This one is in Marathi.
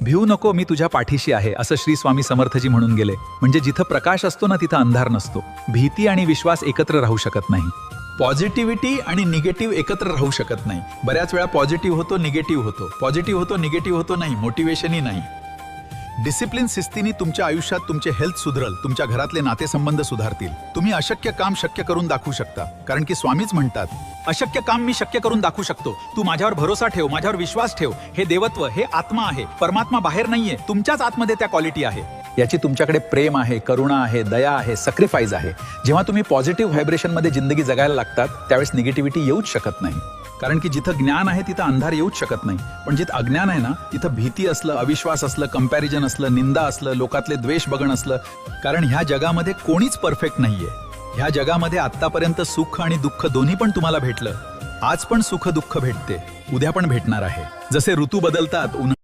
भिऊ नको, मी तुझ्या पाठीशी आहे, असं श्री स्वामी समर्थजी म्हणून गेले. म्हणजे जिथं प्रकाश असतो ना तिथं अंधार नसतो. भीती आणि विश्वास एकत्र राहू शकत नाही. पॉझिटिव्हिटी आणि निगेटिव्ह एकत्र राहू शकत नाही. बऱ्याच वेळा पॉझिटिव्ह होतो, निगेटिव्ह होतो, पॉझिटिव्ह होतो, निगेटिव्ह होतो नाही, मोटिवेशनही नाही. डिसिप्लिन शिस्तीने तुमच्या आयुष्यात तुमचे हेल्थ सुधरल, तुमच्या घरातले नातेसंबंध सुधारतील. तुम्ही अशक्य काम शक्य करून दाखवू शकता, कारण की स्वामीच म्हणतात, अशक्य काम मी शक्य करून दाखवू शकतो. तू माझ्यावर भरोसा ठेव, माझ्यावर विश्वास ठेव. हे देवत्व, हे आत्मा आहे. परमात्मा बाहेर नाहीये, तुमच्याच आतमध्ये त्या क्वालिटी आहे. याची तुमच्याकडे प्रेम आहे, करुणा आहे, दया आहे, सॅक्रिफाईस आहे. जेव्हा तुम्ही पॉझिटिव्ह व्हायब्रेशनमध्ये जिंदगी जगायला लागतात त्यावेळेस निगेटिव्हिटी येऊच शकत नाही. कारण की जिथं ज्ञान आहे तिथं अंधार येऊच शकत नाही. पण जिथं अज्ञान आहे ना तिथं भीती असलं, अविश्वास असलं, कंपॅरिजन असलं, निंदा असलं, लोकातले द्वेष बघणं असलं. कारण ह्या जगामध्ये कोणीच परफेक्ट नाहीये. ह्या जगामध्ये आत्तापर्यंत सुख आणि दुःख दोन्ही पण तुम्हाला भेटलं. आज पण सुख दुःख भेटते, उद्या पण भेटणार आहे. जसे ऋतू बदलतात, उन्हाळा